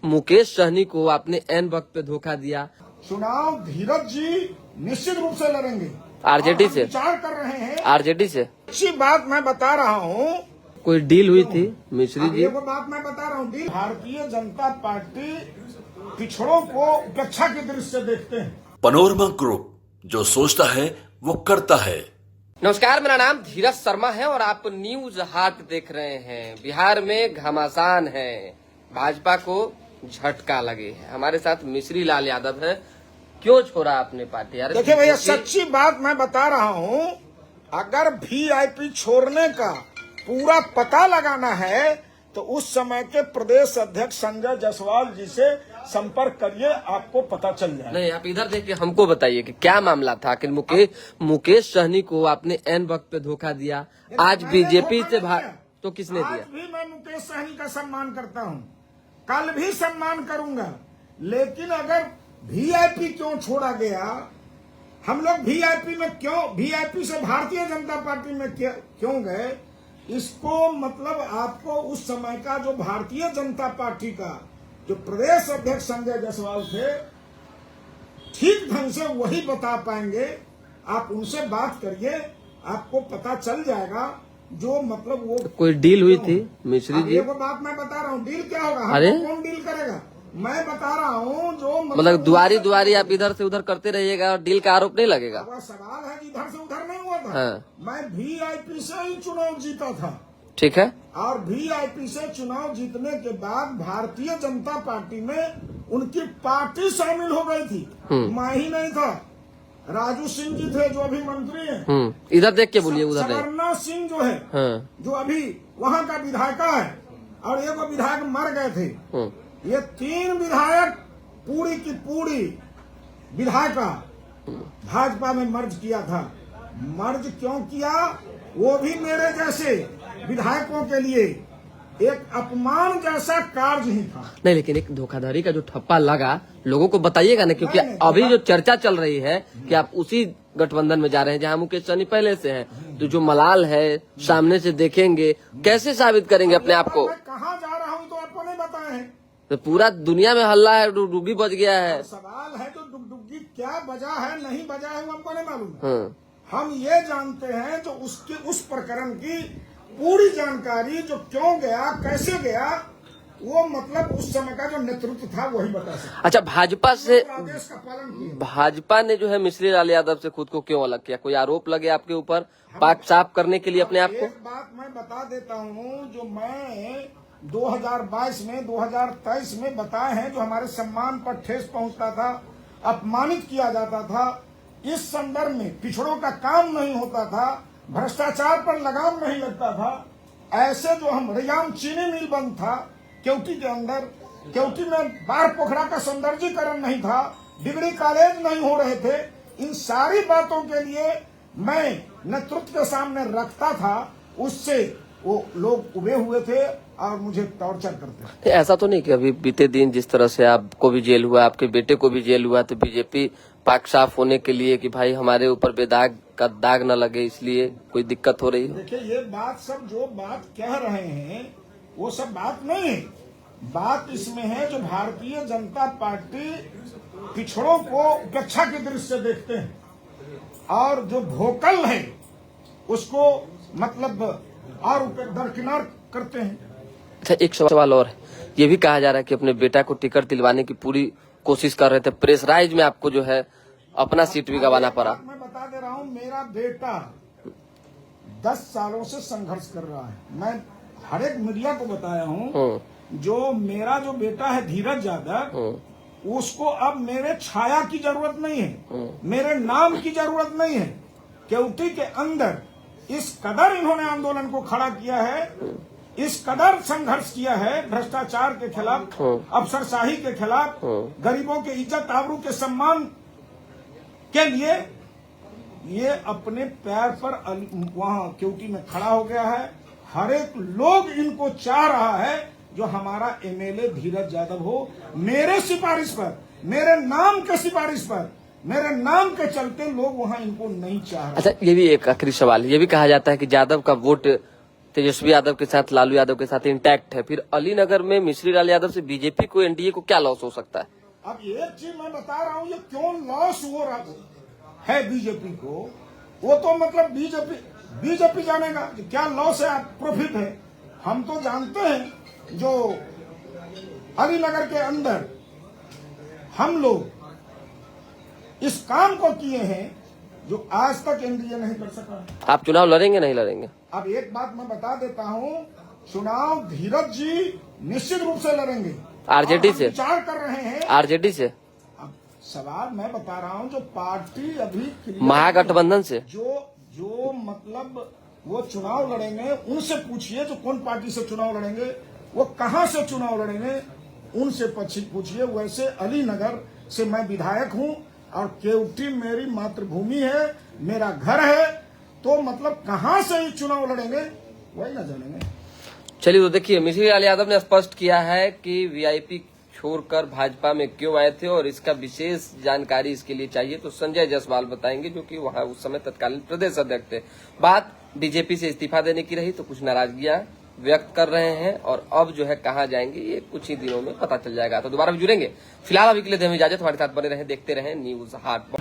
मुकेश सहनी को आपने एन वक्त पे धोखा दिया। चुनाव धीरज जी निश्चित रूप से लड़ेंगे, आरजेडी से विचार कर रहे हैं। आरजेडी से अच्छी बात मैं बता रहा हूँ। कोई डील हुई थी मिश्री जी? वो बात मैं बता रहा हूँ, डील। भारतीय जनता पार्टी पिछड़ों को उपेक्षा की दृष्टि से देखते हैं। पनोरमा ग्रुप, जो सोचता है वो करता है। नमस्कार, मेरा नाम धीरज शर्मा है और आप न्यूज हाट देख रहे हैं। बिहार में घमासान है, भाजपा को झटका लगे है। हमारे साथ मिश्री लाल यादव है। क्यों छोड़ा आपने पार्टी? यार देखिए भैया, सच्ची बात मैं बता रहा हूँ। अगर वीआईपी छोड़ने का पूरा पता लगाना है तो उस समय के प्रदेश अध्यक्ष संजय जायसवाल जी से संपर्क करिए, आपको पता चल जाए। नहीं, आप इधर देखिए, हमको बताइए कि क्या मामला था कि मुकेश सहनी को आपने एन वक्त पे धोखा दिया। आज बीजेपी से तो किसने दिया? आज भी मैं मुकेश सहनी का सम्मान करता हूँ, कल भी सम्मान करूंगा। लेकिन अगर वीआईपी क्यों छोड़ा गया, हम लोग वीआईपी में क्यों, वीआईपी से भारतीय जनता पार्टी में क्यों गए, इसको मतलब आपको उस समय का जो भारतीय जनता पार्टी का जो प्रदेश अध्यक्ष संजय जायसवाल थे, ठीक ढंग से वही बता पाएंगे। आप उनसे बात करिए, आपको पता चल जाएगा। जो मतलब वो कोई डील हुई थी मिश्री जी? वो बात मैं बता रहा हूँ, डील क्या होगा? अरे कौन डील करेगा? मैं बता रहा हूँ जो मतलब दुआरी आप इधर से उधर करते रहिएगा और डील का आरोप नहीं लगेगा। सवाल है कि इधर से उधर नहीं हुआ था। हाँ। मैं वीआईपी से ही चुनाव जीता था। ठीक है। और वीआईपी से चुनाव जीतने के बाद भारतीय जनता पार्टी में उनकी पार्टी शामिल हो गई थी। मैं ही नहीं था, राजू सिंह जी थे जो अभी मंत्री हैं। इधर देख के बोलिए, उधर सरवरना सिंह जो है, हाँ। जो अभी वहाँ का विधायका है, और एक विधायक मर गए थे। ये 3 विधायक पूरी की पूरी विधायका भाजपा में मर्ज किया था। मर्ज क्यों किया? वो भी मेरे जैसे विधायकों के लिए एक अपमान जैसा कार्य ही था। नहीं, लेकिन एक धोखाधड़ी का जो ठप्पा लगा, लोगों को बताइएगा ना, क्योंकि अभी जो चर्चा चल रही है कि आप उसी गठबंधन में जा रहे हैं जहां मुकेश सहनी पहले से हैं। तो जो मलाल है सामने से देखेंगे, कैसे साबित करेंगे अपने आप को? मैं कहाँ जा रहा हूँ तो आपको नहीं बताए हैं। तो पूरा दुनिया में हल्ला है, डुगडुगी बज गया है। सवाल है तो डुगडुगी क्या बजा है, नहीं बजा है, वो हमको नहीं मालूम। हम ये जानते हैं जो उसके उस प्रकरण की पूरी जानकारी, जो क्यों गया, कैसे गया, वो मतलब उस समय का जो नेतृत्व था वही बता सकता। अच्छा, भाजपा से आदेश का पालन किया। भाजपा ने जो है मिश्री लाल यादव से खुद को क्यों अलग किया? कोई आरोप लगे आपके ऊपर, पाक साफ करने के लिए अपने आप को? एक बात मैं बता देता हूँ, जो मैं 2022 में 2023 में बताए हैं, जो हमारे सम्मान पर ठेस पहुंचता था, अपमानित किया जाता था, इस संदर्भ में पिछड़ों का काम नहीं होता था, भ्रष्टाचार पर लगाम नहीं लगता था, ऐसे जो हम रियाम चीनी मिल बंद था केवटी के अंदर, केवटी में बाढ़ पोखरा का सौंदर्यीकरण नहीं था, डिग्री कॉलेज नहीं हो रहे थे, इन सारी बातों के लिए मैं नेतृत्व के सामने रखता था। उससे वो लोग उबे हुए थे और मुझे टॉर्चर करते थे। ऐसा तो नहीं कि अभी बीते दिन जिस तरह से आपको भी जेल हुआ, आपके बेटे को भी जेल हुआ, तो बीजेपी पाक साफ होने के लिए कि भाई हमारे ऊपर बेदाग का दाग न लगे, इसलिए कोई दिक्कत हो रही है? देखिए, ये बात सब जो बात कह रहे हैं वो सब बात नहीं है। बात इसमें है जो भारतीय जनता पार्टी पिछड़ों को उपेक्षा की दृष्टि से देखते हैं, और जो भोकल है उसको मतलब और दरकिनार करते हैं। अच्छा, एक सवाल और है। ये भी कहा जा रहा है कि अपने बेटा को टिकट दिलवाने की पूरी कोशिश कर रहे थे, प्रेशराइज में आपको जो है अपना सीट भी गंवाना पड़ा। मैं बता दे रहा हूँ, मेरा बेटा 10 सालों से संघर्ष कर रहा है। मैं हर एक मीडिया को बताया हूँ, जो मेरा जो बेटा है धीरज यादव, उसको अब मेरे छाया की जरूरत नहीं है, मेरे नाम की जरूरत नहीं है। केवटी के अंदर इस कदर इन्होंने आंदोलन को खड़ा किया है, इस कदर संघर्ष किया है भ्रष्टाचार के खिलाफ, अफसरशाही के खिलाफ, गरीबों के इज्जत आबरू के सम्मान के लिए, ये अपने पैर पर वहाँ केवटी में खड़ा हो गया है। हर एक लोग इनको चाह रहा है जो हमारा एमएलए धीरज यादव हो, मेरे सिफारिश पर, मेरे नाम के सिफारिश पर, मेरे नाम के चलते लोग वहाँ इनको नहीं चाह रहे। अच्छा, ये भी एक आखिरी सवाल, ये भी कहा जाता है कि यादव का वोट तेजस्वी यादव के साथ लालू यादव के साथ इंटैक्ट है, फिर अलीनगर में मिश्री लाल यादव से बीजेपी को, एनडीए को क्या लॉस हो सकता है? अब एक चीज मैं बता रहा हूँ, ये क्यों लॉस हो रहा है बीजेपी को, वो तो मतलब बीजेपी जानेगा कि क्या लॉस है, प्रॉफिट है। हम तो जानते हैं जो अलीनगर के अंदर हम लोग इस काम को किए हैं जो आज तक एनडीए नहीं कर सका। आप चुनाव लड़ेंगे नहीं लड़ेंगे? अब एक बात मैं बता देता हूँ, चुनाव धीरज जी निश्चित रूप से लड़ेंगे। आरजेडी से विचार कर रहे हैं, आरजेडी से अब सवाल मैं बता रहा हूँ, जो पार्टी अभी महागठबंधन से जो मतलब वो चुनाव लड़ेंगे, उनसे पूछिए जो कौन पार्टी से चुनाव लड़ेंगे, वो कहाँ से चुनाव लड़ेंगे, उनसे पूछिए। वैसे अलीनगर से मैं विधायक हूँ और केवटी मेरी मातृभूमि है, मेरा घर है, तो मतलब कहाँ से ही चुनाव लड़ेंगे वही ना जानेंगे। चलिए, तो देखिए मिश्री लाल यादव ने स्पष्ट किया है कि वीआईपी छोड़कर भाजपा में क्यों आए थे और इसका विशेष जानकारी इसके लिए चाहिए तो संजय जायसवाल बताएंगे, जो कि वहां उस समय तत्कालीन प्रदेश अध्यक्ष थे। बात बीजेपी से इस्तीफा देने की रही तो कुछ नाराजगियां व्यक्त कर रहे हैं और अब जो है कहां जाएंगे ये कुछ ही दिनों में पता चल जाएगा। तो दोबारा भी जुड़ेंगे। फिलहाल अभी के लिए दें इजाजत, हमारे साथ बने रहें, देखते रहें न्यूज हाट।